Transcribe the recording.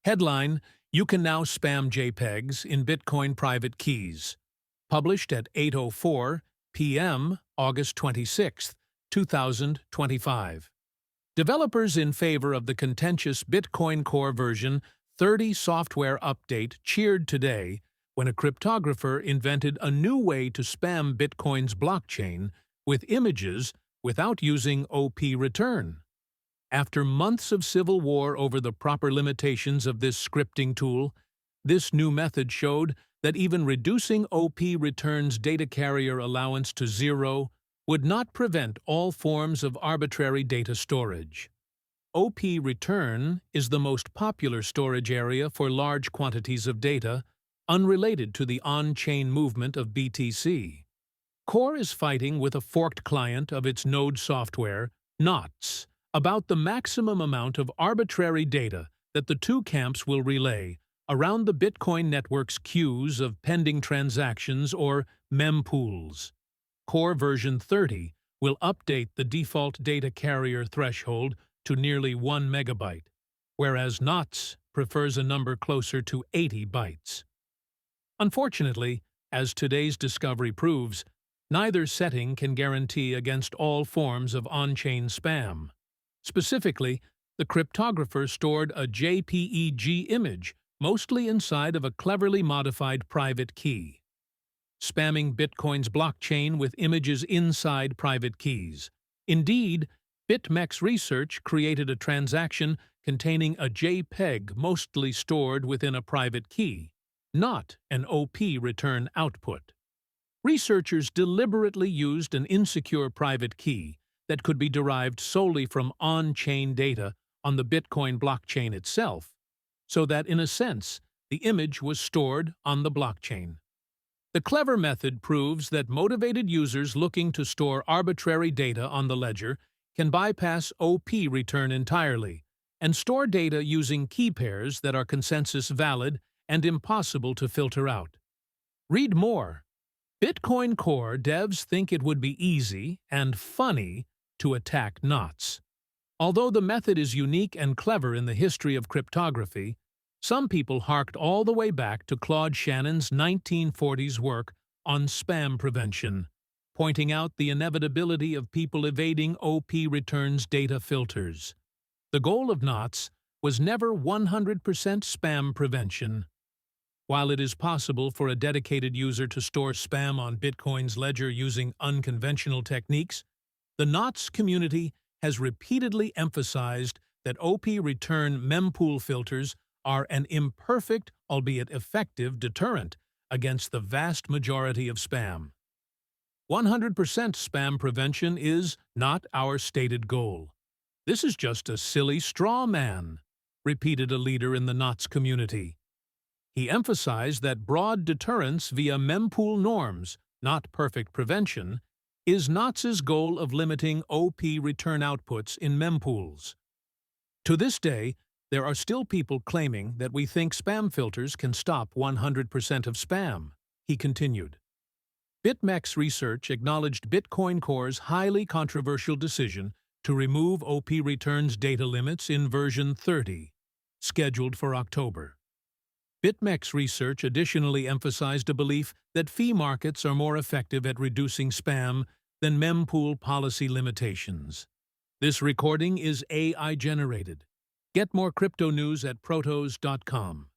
Headline: You can now spam JPEGs in Bitcoin private keys. Published at 8:04 p.m. August 26, 2025. Developers in favor of the contentious Bitcoin Core version 30 software update cheered today when a cryptographer invented a new way to spam Bitcoin's blockchain with images without using OP return. After months of civil war over the proper limitations of this scripting tool, this new method showed that even reducing OP return's data carrier allowance to 0 would not prevent all forms of arbitrary data storage. OP return is the most popular storage area for large quantities of data, unrelated to the on-chain movement of BTC. Core is fighting with a forked client of its node software, NOTs, about the maximum amount of arbitrary data that the two camps will relay around the Bitcoin network's queues of pending transactions or mempools. Core version 30 will update the default data carrier threshold to nearly 1 megabyte, whereas NOTs prefers a number closer to 80 bytes. Unfortunately, as today's discovery proves, neither setting can guarantee against all forms of on-chain spam. Specifically, the cryptographer stored a JPEG image, mostly inside of a cleverly modified private key. Spamming Bitcoin's blockchain with images inside private keys. Indeed, BitMEX Research created a transaction containing a JPEG mostly stored within a private key, not an OP return output. Researchers deliberately used an insecure private key that could be derived solely from on-chain data on the Bitcoin blockchain itself, so that, in a sense, the image was stored on the blockchain. The clever method proves that motivated users looking to store arbitrary data on the ledger can bypass OP return entirely and store data using key pairs that are consensus valid and impossible to filter out. Read more. Bitcoin Core devs think it would be easy and funny to attack NOTs. Although the method is unique and clever in the history of cryptography, some people harked all the way back to Claude Shannon's 1940s work on spam prevention, pointing out the inevitability of people evading OP returns data filters. The goal of NOTs was never 100% spam prevention. While it is possible for a dedicated user to store spam on Bitcoin's ledger using unconventional techniques, the NOTs community has repeatedly emphasized that OP return mempool filters are an imperfect, albeit effective, deterrent against the vast majority of spam. 100% spam prevention is not our stated goal. This is just a silly straw man, repeated a leader in the NOTs community. He emphasized that broad deterrence via mempool norms, not perfect prevention, is NOTs's goal of limiting OP return outputs in mempools. To this day, there are still people claiming that we think spam filters can stop 100% of spam, he continued. BitMEX Research acknowledged Bitcoin Core's highly controversial decision to remove OP returns data limits in version 30, scheduled for October. BitMEX Research additionally emphasized a belief that fee markets are more effective at reducing spam than mempool policy limitations. This recording is AI-generated. Get more crypto news at protos.com.